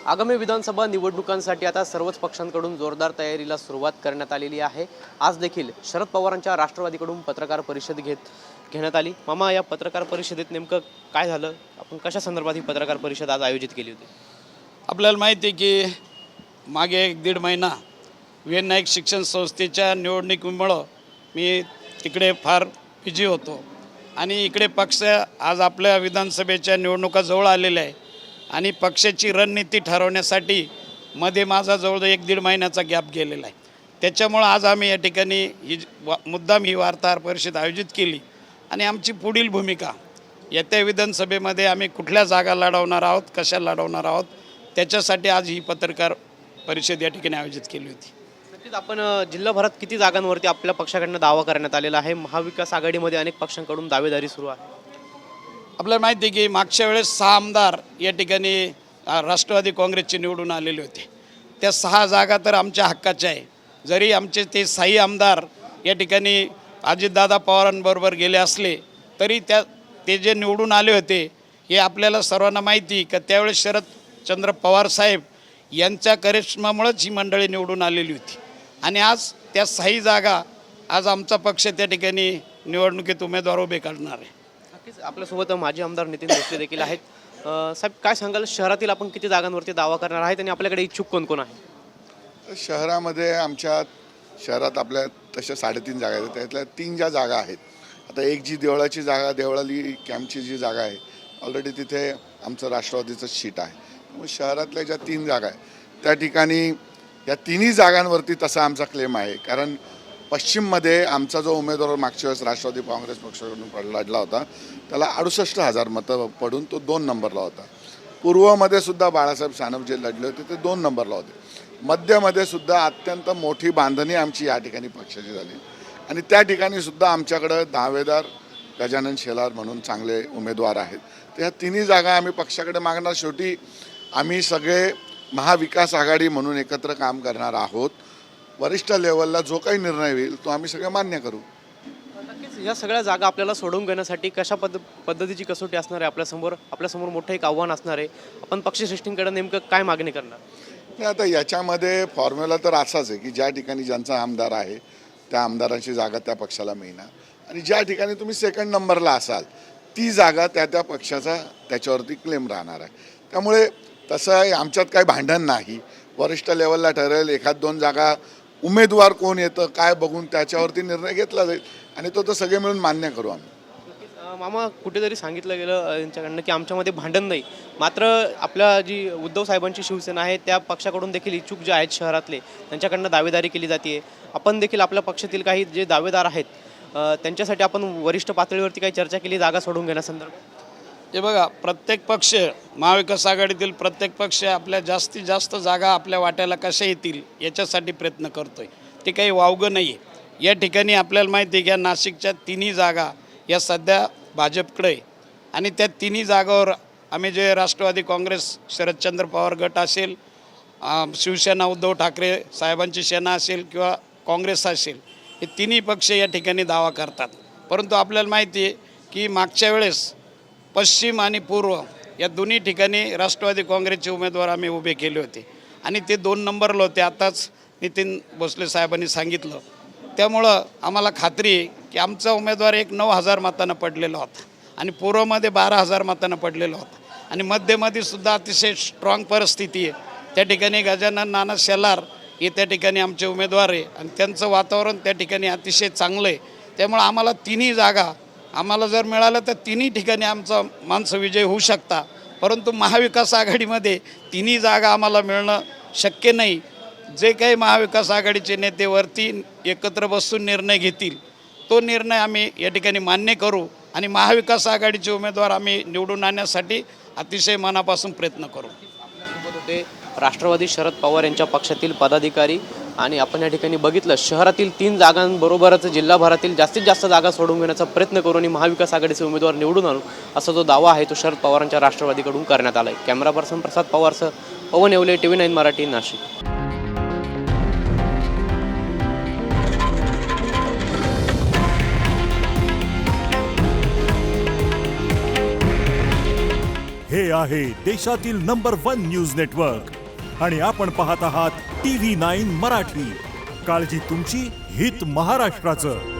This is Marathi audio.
आगामी विधानसभा निवडणुकांसाठी आता सर्वच पक्षांकडून जोरदार तयारीला सुरुवात करण्यात आलेली आहे। आज देखील शरद पवारांच्या राष्ट्रवादीकडून पत्रकार परिषद घेण्यात आली। मामा, या पत्रकार परिषदेत नेमकं काय झालं? आपण कशा संदर्भात ही पत्रकार परिषद आज आयोजित केली होती? आपल्याला माहिती आहे की मागे 1-1.5 महिना विनायक शिक्षण संस्थेच्या निवडणुकीमुळं मी तिकडे फार बिझी होतो आणि इकडे पक्ष आज आपल्या विधानसभेच्या निवडणुका जवळ आलेल्या आहे आणि पक्षाची रणनीती ठरवण्यासाठी मध्ये माझा जवळ 1-1.5 महिन्याचा गॅप गेलेला आहे। त्याच्यामुळं आज आम्ही या ठिकाणी मुद्दाम ही वार्ताहर परिषद आयोजित केली आणि आमची पुढील भूमिका येत्या विधानसभेमध्ये आम्ही कुठल्या जागा लढवणार आहोत, कशा लढवणार आहोत, त्याच्यासाठी आज ही पत्रकार परिषद या ठिकाणी आयोजित केली होती। नक्कीच आपण जिल्हाभरात किती जागांवरती आपल्या पक्षाकडून दावा करण्यात आलेला आहे? महाविकास आघाडीमध्ये अनेक पक्षांकडून दावेदारी सुरू आहे। आपल्याला माहिती आहे की मागच्या वेळेस 6 आमदार या ठिकाणी राष्ट्रवादी काँग्रेसचे निवडून आलेले होते। त्या 6 जागा तर आमच्या हक्काच्या आहे। जरी आमचे ते 6 आमदार या ठिकाणी अजितदादा पवारांबरोबर गेले असले तरी ते जे निवडून आले होते हे आपल्याला सर्वांना माहिती की त्यावेळेस शरदचंद्र पवार साहेब यांच्या करिश्मामुळेच ही मंडळी निवडून आलेली होती आणि आज त्या 6 जागा आज आमचा पक्ष त्या ठिकाणी निवडणुकीत उमेदवार उभे करणार आहे। नक्कीच आपल्यासोबत माजी आमदार नितीन भोसले देखील आहेत। साहेब, काय सांगाल, शहरातील आपण किती जागांवरती दावा करणार आहेत आणि आपल्याकडे इच्छुक कोण कोण आहे? शहरामध्ये आमच्या शहरात आपल्या तशा 3.5 जागा आहेत। त्यातल्या 3 ज्या जागा आहेत, आता एक जी देवळाची जागा, देवळाली कॅम्पची जी जागा आहे, ऑलरेडी तिथे आमचं राष्ट्रवादीचं शीट आहे। त्यामुळे शहरातल्या ज्या 3 जागा आहेत त्या ठिकाणी या 3ही जागांवरती तसा आमचा क्लेम आहे। कारण पश्चिममध्ये आमचा जो उमेदवार मागच्या वेळेस राष्ट्रवादी काँग्रेस पक्षाकडून लढला होता त्याला 68,000 मतं पडून तो 2 नंबरला होता। पूर्वमध्ये सुद्धा बाळासाहेब सानप जे लढले होते ते 2 नंबरला होते। मध्यमध्ये सुद्धा अत्यंत मोठी बांधणी आमची या ठिकाणी पक्षाची झाली आणि त्या ठिकाणी सुद्धा आमच्याकडं दावेदार गजानन शेलार म्हणून चांगले उमेदवार आहेत। तर ह्या 3ही जागा आम्ही पक्षाकडे मागणार। शेवटी आम्ही सगळे महाविकास आघाडी म्हणून एकत्र काम करणार आहोत। वरिष्ठ लेवलला जो काही निर्णय होईल तो आम्ही सगळं मान्य करू। नक्कीच या सगळ्या जागा आपल्याला सोडवून घेण्यासाठी कशा पद्धतीची कसोटी असणार आहे? आपल्यासमोर मोठं एक आव्हान असणार आहे। आपण पक्षश्रेष्ठींकडे नेमकं काय मागणी करणार? नाही, आता याच्यामध्ये फॉर्म्युला तर असाच आहे की ज्या ठिकाणी ज्यांचा आमदार आहे त्या आमदारांची जागा त्या पक्षाला मिळणार आणि ज्या ठिकाणी तुम्ही 2nd नंबरला असाल ती जागा त्या पक्षाचा त्याच्यावरती क्लेम राहणार आहे। त्यामुळे तसं आहे, आमच्यात काही भांडण नाही। वरिष्ठ लेवलला ठरेल, 1-2 जागा उमेदवार कोण येतं काय बघून त्याच्यावरती निर्णय घेतला जाईल आणि तो तर सगळे मिळून मान्य करू आम्ही। मामा, कुठेतरी सांगितलं गेलं यांच्याकडनं की आमच्यामध्ये भांडण नाही, मात्र आपल्या जी उद्धव साहेबांची शिवसेना आहे त्या पक्षाकडून देखील इच्छुक जे आहेत शहरातले त्यांच्याकडनं दावेदारी केली जाते। आपण देखील आपल्या पक्षातील काही जे दावेदार आहेत त्यांच्यासाठी आपण वरिष्ठ पातळीवरती काही चर्चा केली जागा सोडून घेण्यासंदर्भात? हे बघा, प्रत्येक पक्ष, महाविकास आघाडीतील प्रत्येक पक्ष आपल्या जास्तीत जास्त जागा आपल्या वाट्याला कशा येतील याच्यासाठी प्रयत्न करतोय। ते काही वावगं नाही आहे। या ठिकाणी आपल्याला माहिती आहे की नाशिकच्या 3ही जागा या सध्या भाजपकडे आणि त्या 3ही जागावर आम्ही जे राष्ट्रवादी काँग्रेस शरदचंद्र पवार गट असेल, शिवसेना उद्धव ठाकरे साहेबांची सेना असेल किंवा काँग्रेस असेल, हे 3ही पक्ष या ठिकाणी दावा करतात। परंतु आपल्याला माहिती आहे की मागच्या वेळेस पश्चिम आणि पूर्व या दोन्ही ठिकाणी राष्ट्रवादी काँग्रेसचे उमेदवार आम्ही उभे केले होते आणि ते 2 नंबरला होते, आताच नितीन भोसले साहेबांनी सांगितलं। त्यामुळं आम्हाला खात्री आहे की आमचा उमेदवार 9,000 मतांना पडलेला होता आणि पूर्वमध्ये 12,000 मतांना पडलेला होता आणि मध्यमध्ये सुद्धा अतिशय स्ट्रॉंग परिस्थिती आहे। त्या ठिकाणी गजानन नाना शेलार हे त्या ठिकाणी आमचे उमेदवार आहे आणि त्यांचं वातावरण त्या ठिकाणी अतिशय चांगलं आहे। त्यामुळं आम्हाला 3ही जागा आम्हाला जर मिळालं तर 3ही ठिकाणी आमचा माणसं विजय होऊ शकता। परंतु महाविकास आघाडीमध्ये 3ही जागा आम्हाला मिळणं शक्य नाही। जे काही महाविकास आघाडीचे नेते वरती एकत्र बसून निर्णय घेतील तो निर्णय आम्ही या ठिकाणी मान्य करू आणि महाविकास आघाडीचे उमेदवार आम्ही निवडून आणण्यासाठी अतिशय मनापासून प्रयत्न करू। होते राष्ट्रवादी शरद पवार यांच्या पक्षातील पदाधिकारी आणि आपण या ठिकाणी बघितलं शहरातील 3 जागांबरोबरच जिल्हाभरातील जास्तीत जास्त जागा सोडवून घेण्याचा प्रयत्न करू आणि महाविकास आघाडीचे उमेदवार निवडून आणू असा जो दावा आहे तो शरद पवारांच्या राष्ट्रवादीकडून करण्यात आला आहे। कॅमेरा पर्सन प्रसाद पवारसह पवन येवले, TV9 मराठी, नाशिक। हे आहे देशातील नंबर 1 न्यूज नेटवर्क आणि आपण पाहत आहात TV9 मराठी. काळजी तुमची, हित महाराष्ट्राचं.